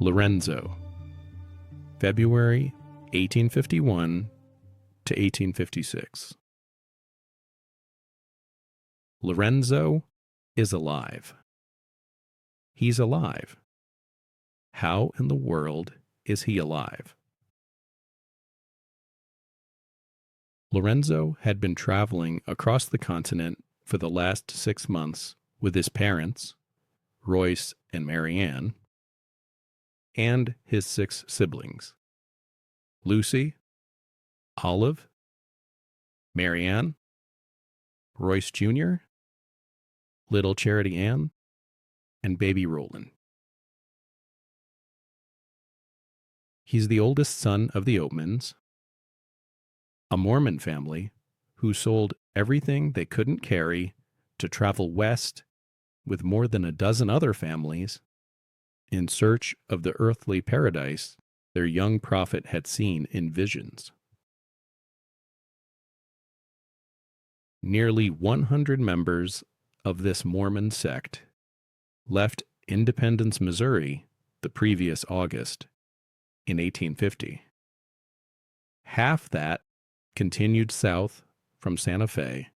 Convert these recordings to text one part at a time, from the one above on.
Lorenzo, February 1851 to 1856. Lorenzo is alive. He's alive. How in the world is he alive? Lorenzo had been traveling across the continent for the last 6 months with his parents, Royce and Marianne, and his 6 siblings, Lucy, Olive, Marianne, Royce Jr., little Charity Ann, and baby Roland. He's the oldest son of the Oatmans, a Mormon family who sold everything they couldn't carry to travel west with more than a dozen other families in search of the earthly paradise their young prophet had seen in visions. Nearly 100 members of this Mormon sect left Independence, Missouri, the previous August in 1850. Half that continued south from Santa Fe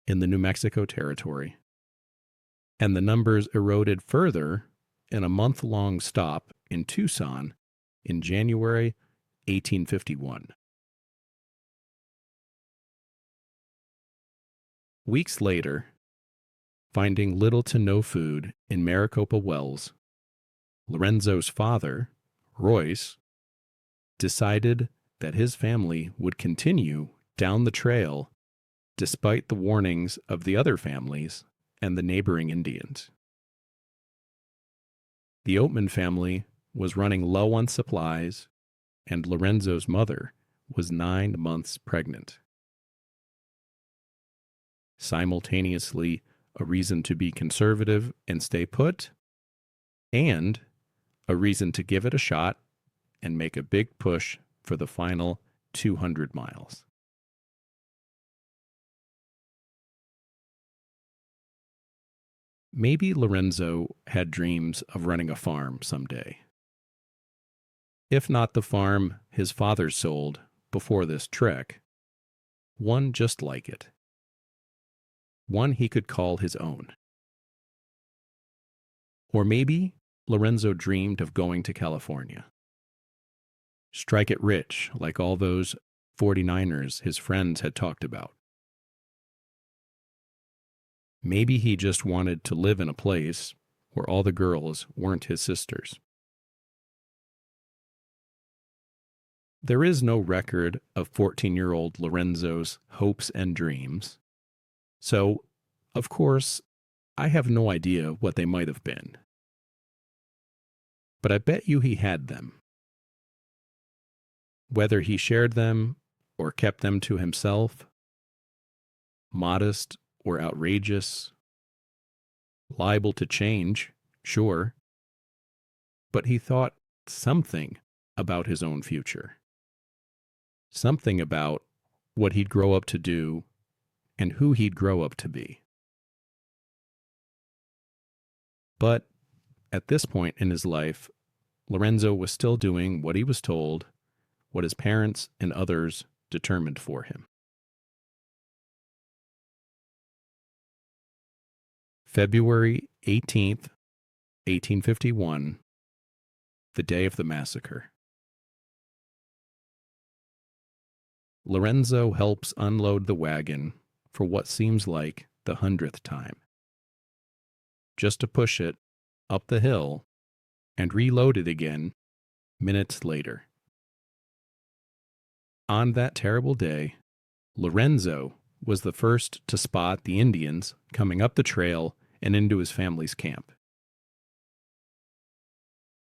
in the New Mexico Territory, and the numbers eroded further in a month-long stop in Tucson in January 1851. Weeks later, finding little to no food in Maricopa Wells, Lorenzo's father, Royce, decided that his family would continue down the trail despite the warnings of the other families and the neighboring Indians. The Oatman family was running low on supplies, and Lorenzo's mother was 9 months pregnant. Simultaneously, a reason to be conservative and stay put, and a reason to give it a shot and make a big push for the final 200 miles. Maybe Lorenzo had dreams of running a farm someday. If not the farm his father sold before this trek, one just like it. One he could call his own. Or maybe Lorenzo dreamed of going to California. Strike it rich like all those 49ers his friends had talked about. Maybe he just wanted to live in a place where all the girls weren't his sisters. There is no record of 14-year-old Lorenzo's hopes and dreams, so, of course, I have no idea what they might have been. But I bet you he had them. Whether he shared them or kept them to himself, modest or outrageous, liable to change, sure, but he thought something about his own future. Something about what he'd grow up to do and who he'd grow up to be. But at this point in his life, Lorenzo was still doing what he was told, what his parents and others determined for him. February 18th, 1851, the day of the massacre. Lorenzo helps unload the wagon for what seems like the 100th time, just to push it up the hill and reload it again minutes later. On that terrible day, Lorenzo was the first to spot the Indians coming up the trail and into his family's camp.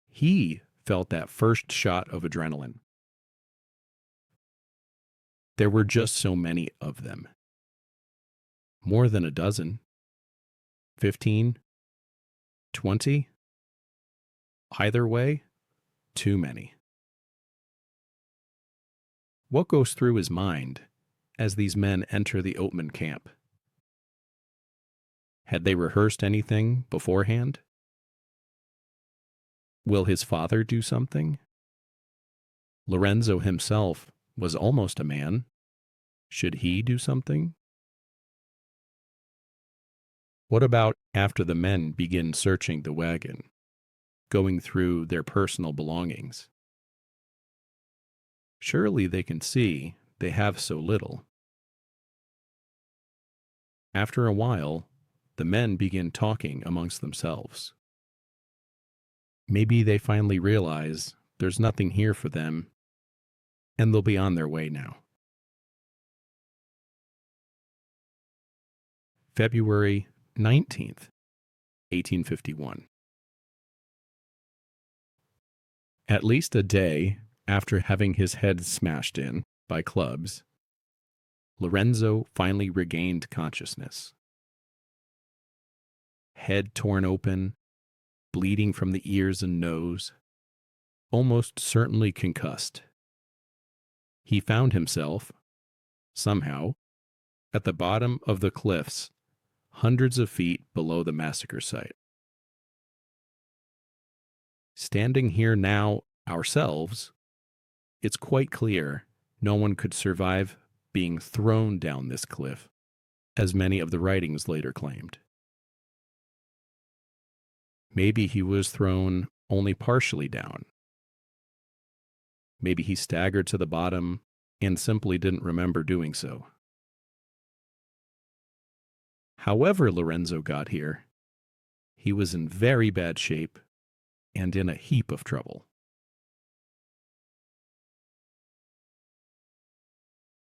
He felt that first shot of adrenaline. There were just so many of them. More than a dozen. 15, 20. Either way, too many. What goes through his mind as these men enter the Oatman camp? Had they rehearsed anything beforehand? Will his father do something? Lorenzo himself was almost a man. Should he do something? What about after the men begin searching the wagon, going through their personal belongings? Surely they can see they have so little. After a while, the men begin talking amongst themselves. Maybe they finally realize there's nothing here for them, and they'll be on their way now. February 19th, 1851. At least a day after having his head smashed in by clubs, Lorenzo finally regained consciousness. Head torn open, bleeding from the ears and nose, almost certainly concussed. He found himself, somehow, at the bottom of the cliffs, hundreds of feet below the massacre site. Standing here now ourselves, it's quite clear no one could survive being thrown down this cliff, as many of the writings later claimed. Maybe he was thrown only partially down. Maybe he staggered to the bottom and simply didn't remember doing so. However Lorenzo got here, he was in very bad shape and in a heap of trouble.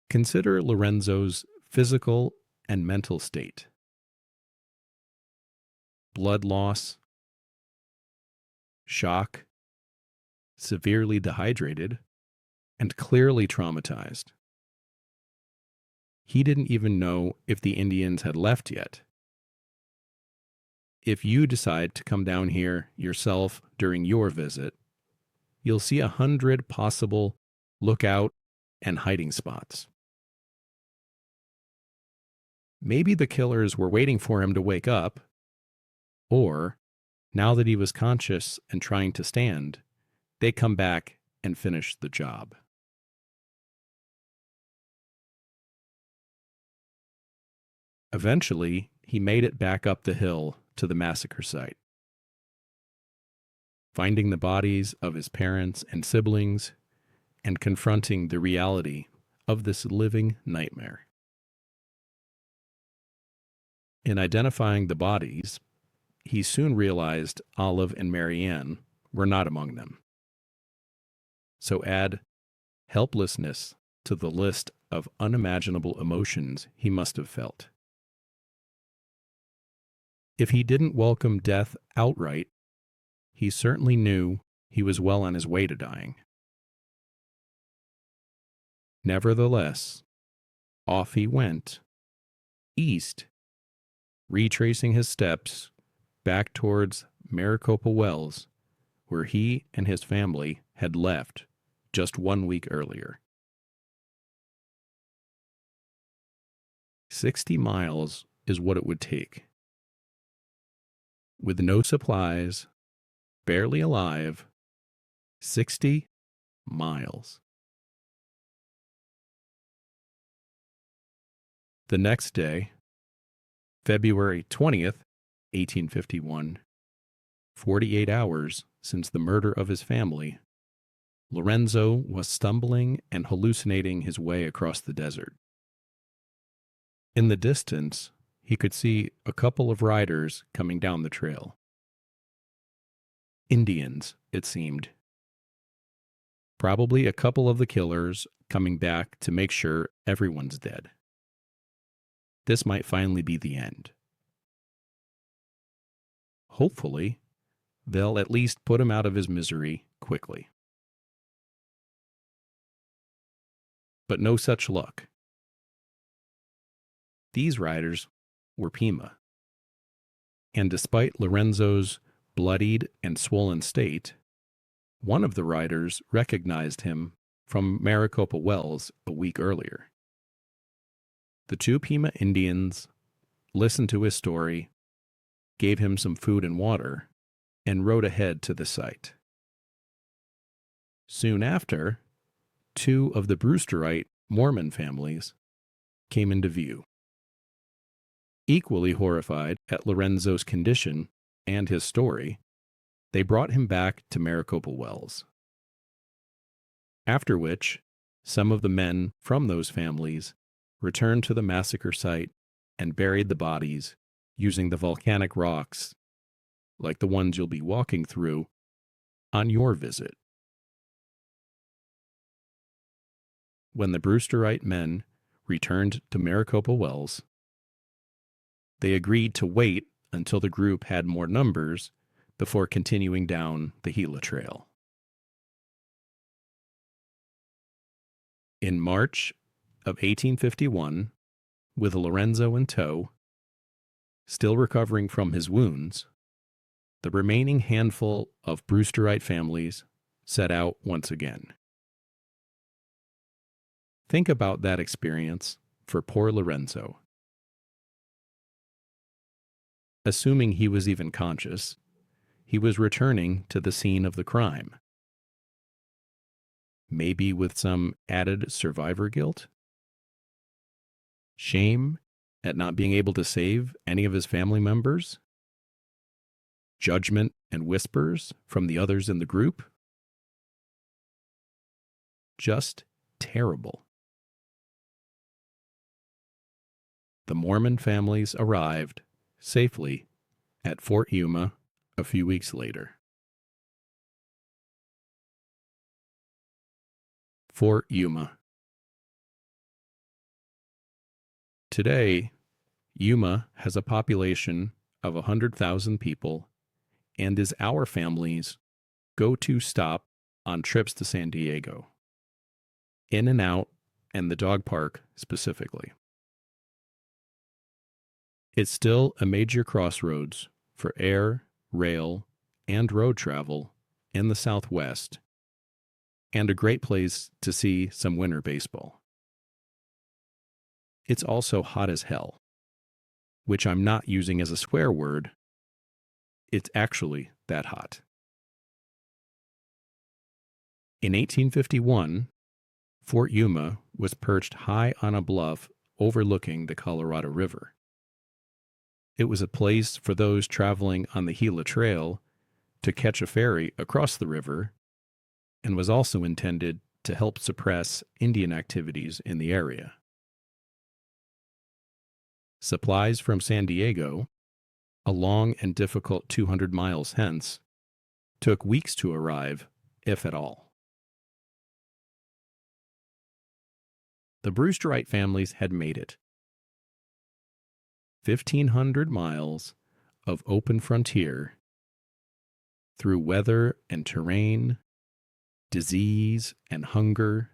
Consider Lorenzo's physical and mental state. Blood loss, shock, severely dehydrated, and clearly traumatized. He didn't even know if the Indians had left yet. If you decide to come down here yourself during your visit, you'll see 100 possible lookout and hiding spots. Maybe the killers were waiting for him to wake up, or, now that he was conscious and trying to stand, they come back and finish the job. Eventually, he made it back up the hill to the massacre site. Finding the bodies of his parents and siblings, and confronting the reality of this living nightmare. In identifying the bodies, he soon realized Olive and Marianne were not among them. So add helplessness to the list of unimaginable emotions he must have felt. If he didn't welcome death outright, he certainly knew he was well on his way to dying. Nevertheless, off he went, east, retracing his steps back towards Maricopa Wells, where he and his family had left just 1 week earlier. 60 miles is what it would take. With no supplies, barely alive, 60 miles. The next day, February 20th, 1851, 48 hours since the murder of his family, Lorenzo was stumbling and hallucinating his way across the desert. In the distance, he could see a couple of riders coming down the trail. Indians, it seemed. Probably a couple of the killers coming back to make sure everyone's dead. This might finally be the end. Hopefully, they'll at least put him out of his misery quickly. But no such luck. These riders were Pima. And despite Lorenzo's bloodied and swollen state, one of the riders recognized him from Maricopa Wells a week earlier. The two Pima Indians listened to his story, gave him some food and water, and rode ahead to the site. Soon after, two of the Brewsterite Mormon families came into view. Equally horrified at Lorenzo's condition and his story, they brought him back to Maricopa Wells. After which, some of the men from those families returned to the massacre site and buried the bodies using the volcanic rocks, like the ones you'll be walking through on your visit. When the Brewsterite men returned to Maricopa Wells, they agreed to wait until the group had more numbers before continuing down the Gila Trail. In March of 1851, with Lorenzo in tow, still recovering from his wounds, the remaining handful of Brewsterite families set out once again. Think about that experience for poor Lorenzo. Assuming he was even conscious, he was returning to the scene of the crime. Maybe with some added survivor guilt? Shame at not being able to save any of his family members? Judgment and whispers from the others in the group? Just terrible. The Mormon families arrived safely at Fort Yuma a few weeks later. Fort Yuma. Today, Yuma has a population of 100,000 people and is our family's go-to stop on trips to San Diego, in and out, and the dog park specifically. It's still a major crossroads for air, rail, and road travel in the Southwest, and a great place to see some winter baseball. It's also hot as hell, which I'm not using as a swear word. It's actually that hot. In 1851, Fort Yuma was perched high on a bluff overlooking the Colorado River. It was a place for those traveling on the Gila Trail to catch a ferry across the river, and was also intended to help suppress Indian activities in the area. Supplies from San Diego, a long and difficult 200 miles hence, took weeks to arrive, if at all. The Brewsterite families had made it. 1,500 miles of open frontier through weather and terrain, disease and hunger,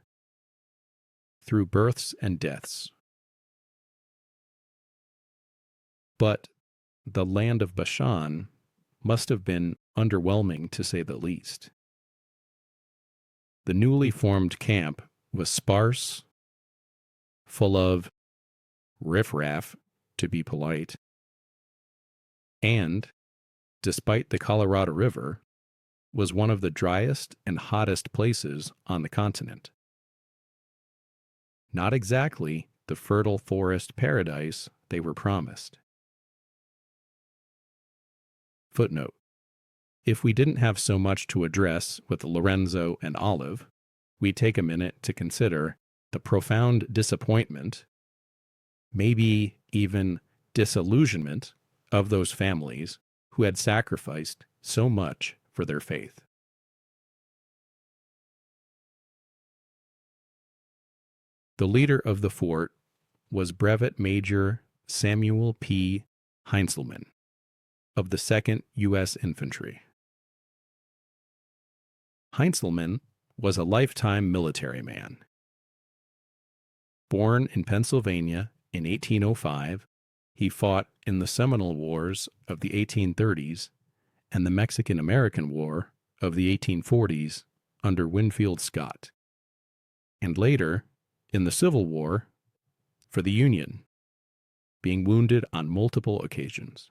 through births and deaths. But the land of Bashan must have been underwhelming, to say the least. The newly formed camp was sparse, full of riffraff, to be polite, and, despite the Colorado River, was one of the driest and hottest places on the continent. Not exactly the fertile forest paradise they were promised. Footnote: if we didn't have so much to address with Lorenzo and Olive, we'd take a minute to consider the profound disappointment, maybe even disillusionment, of those families who had sacrificed so much for their faith. The leader of the fort was Brevet Major Samuel P. Heinzelman of the 2nd U.S. Infantry. Heinzelman was a lifetime military man. Born in Pennsylvania in 1805, he fought in the Seminole Wars of the 1830s and the Mexican-American War of the 1840s under Winfield Scott, and later in the Civil War for the Union, being wounded on multiple occasions.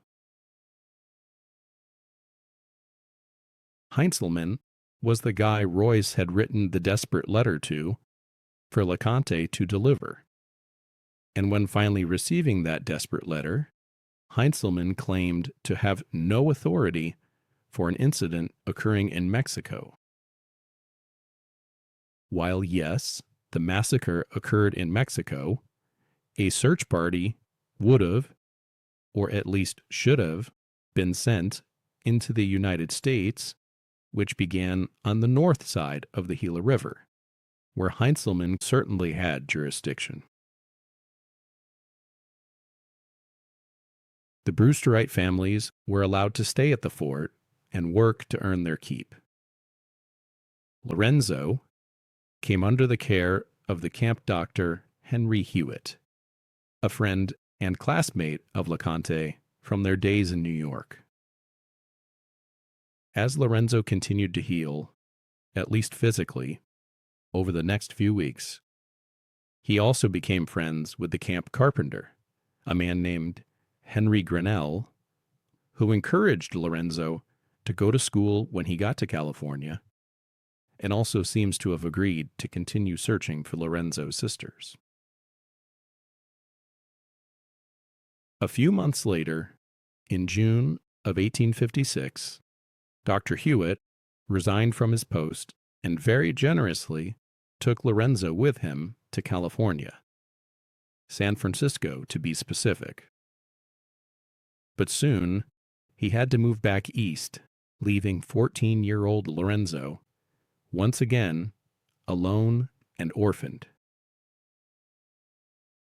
Heinzelman was the guy Royce had written the desperate letter to for LeConte to deliver. And when finally receiving that desperate letter, Heinzelman claimed to have no authority for an incident occurring in Mexico. While yes, the massacre occurred in Mexico, a search party would have, or at least should have, been sent into the United States, which began on the north side of the Gila River, where Heinzelman certainly had jurisdiction. The Brewsterite families were allowed to stay at the fort and work to earn their keep. Lorenzo came under the care of the camp doctor Henry Hewitt, a friend and classmate of LeConte from their days in New York. As Lorenzo continued to heal, at least physically, over the next few weeks, he also became friends with the camp carpenter, a man named Henry Grinnell, who encouraged Lorenzo to go to school when he got to California, and also seems to have agreed to continue searching for Lorenzo's sisters. A few months later, in June of 1856, Dr. Hewitt resigned from his post and very generously took Lorenzo with him to California, San Francisco to be specific. But soon, he had to move back east, leaving 14-year-old Lorenzo once again alone and orphaned.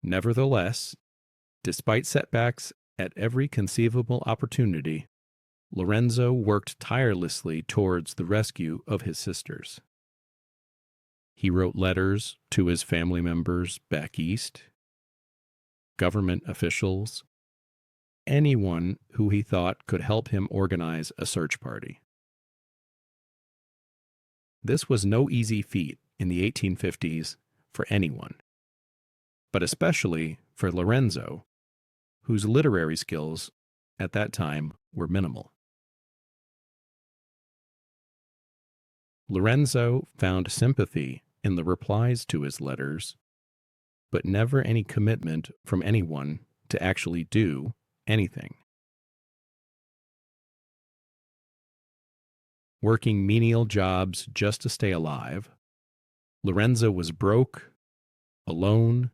Nevertheless, despite setbacks at every conceivable opportunity, Lorenzo worked tirelessly towards the rescue of his sisters. He wrote letters to his family members back east, government officials, anyone who he thought could help him organize a search party. This was no easy feat in the 1850s for anyone, but especially for Lorenzo, whose literary skills at that time were minimal. Lorenzo found sympathy in the replies to his letters, but never any commitment from anyone to actually do anything. Working menial jobs just to stay alive, Lorenzo was broke, alone,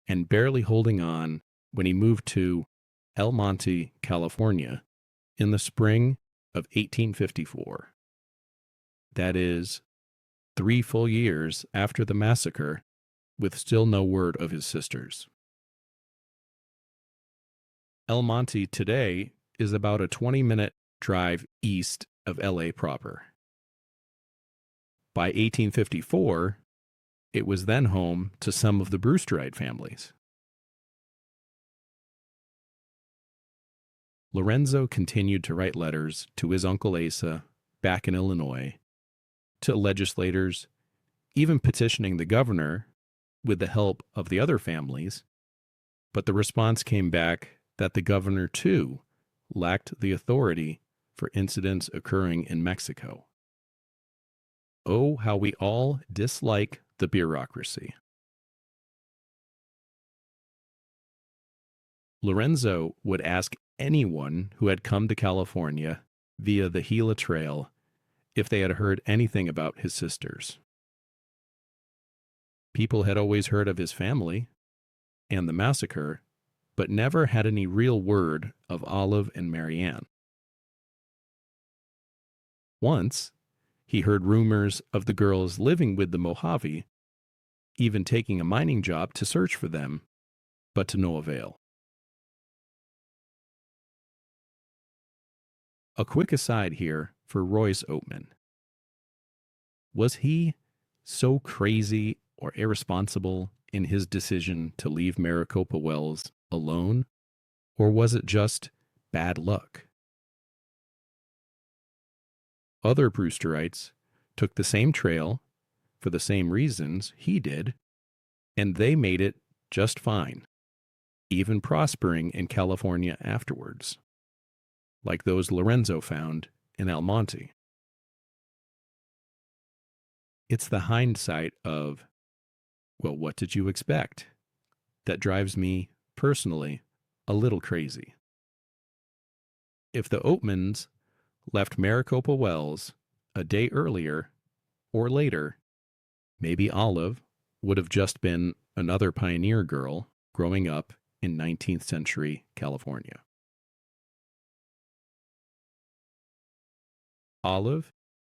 and barely holding on when he moved to El Monte, California, in the spring of 1854. That is, 3 full years after the massacre, with still no word of his sisters. El Monte today is about a 20-minute drive east of LA proper. By 1854, it was then home to some of the Brewsterite families. Lorenzo continued to write letters to his Uncle Asa back in Illinois, to legislators, even petitioning the governor with the help of the other families, but the response came back that the governor, too, lacked the authority for incidents occurring in Mexico. Oh, how we all dislike the bureaucracy. Lorenzo would ask anyone who had come to California via the Gila Trail if they had heard anything about his sisters. People had always heard of his family and the massacre, but never had any real word of Olive and Marianne. Once, he heard rumors of the girls living with the Mohave, even taking a mining job to search for them, but to no avail. A quick aside here for Royce Oatman. Was he so crazy or irresponsible in his decision to leave Maricopa Wells alone, or was it just bad luck? Other Brewsterites took the same trail for the same reasons he did, and they made it just fine, even prospering in California afterwards, like those Lorenzo found in El Monte. It's the hindsight of, well, what did you expect? That drives me, personally, a little crazy. If the Oatmans left Maricopa Wells a day earlier or later, maybe Olive would have just been another pioneer girl growing up in 19th century California. Olive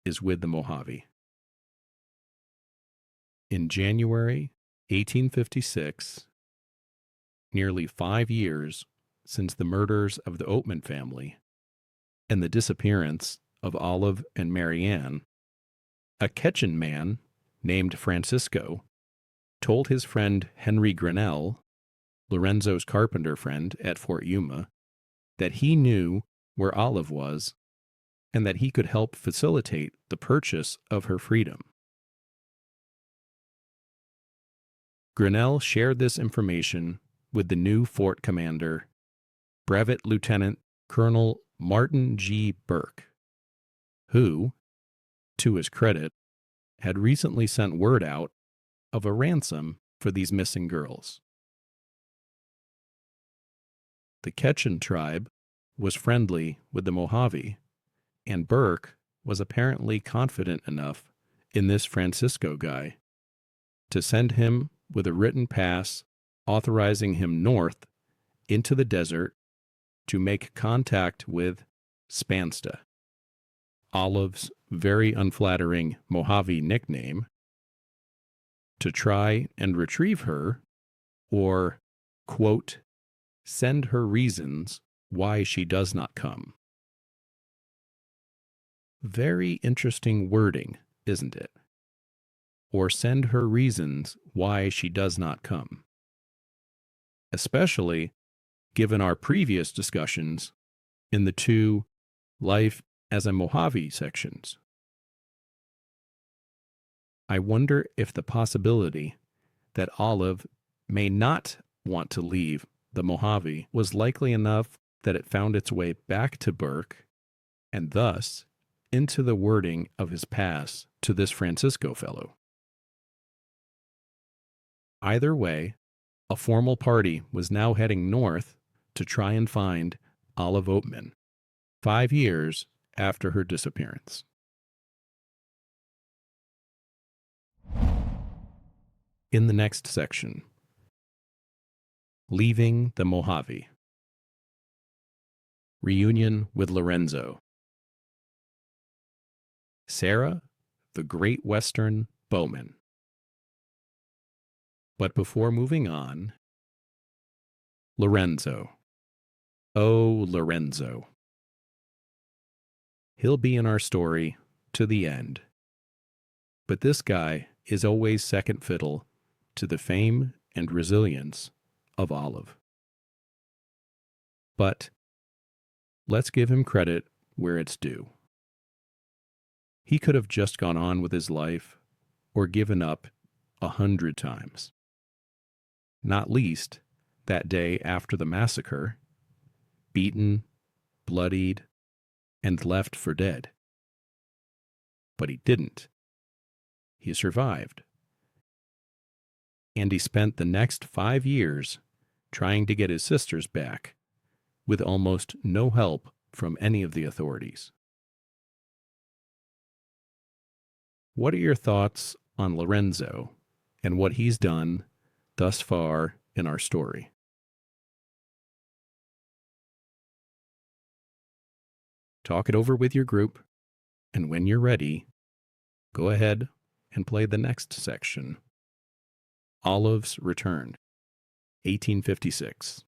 is with the Mohave. In January 1856, nearly 5 years since the murders of the Oatman family and the disappearance of Olive and Marianne, a Ketchian man named Francisco told his friend Henry Grinnell, Lorenzo's carpenter friend at Fort Yuma, that he knew where Olive was and that he could help facilitate the purchase of her freedom. Grinnell shared this information with the new fort commander, Brevet Lieutenant Colonel Martin G. Burke, who, to his credit, had recently sent word out of a ransom for these missing girls. The Ketchian tribe was friendly with the Mohave, and Burke was apparently confident enough in this Francisco guy to send him with a written pass authorizing him north into the desert to make contact with Spansta, Olive's very unflattering Mohave nickname, to try and retrieve her or, quote, send her reasons why she does not come. Very interesting wording, isn't it? Or send her reasons why she does not come. Especially given our previous discussions in the two Life as a Mohave sections. I wonder if the possibility that Olive may not want to leave the Mohave was likely enough that it found its way back to Burke and thus into the wording of his pass to this Francisco fellow. Either way, a formal party was now heading north to try and find Olive Oatman, 5 years after her disappearance. In the next section, leaving the Mohave. Reunion with Lorenzo. Sarah, the Great Western Bowman. But before moving on, Lorenzo. Oh, Lorenzo. He'll be in our story to the end. But this guy is always second fiddle to the fame and resilience of Olive. But let's give him credit where it's due. He could have just gone on with his life or given up 100 times. Not least that day after the massacre, beaten, bloodied, and left for dead. But he didn't. He survived. And he spent the next 5 years trying to get his sisters back, with almost no help from any of the authorities. What are your thoughts on Lorenzo and what he's done thus far in our story? Talk it over with your group, and when you're ready, go ahead and play the next section, Olive's Return, 1856.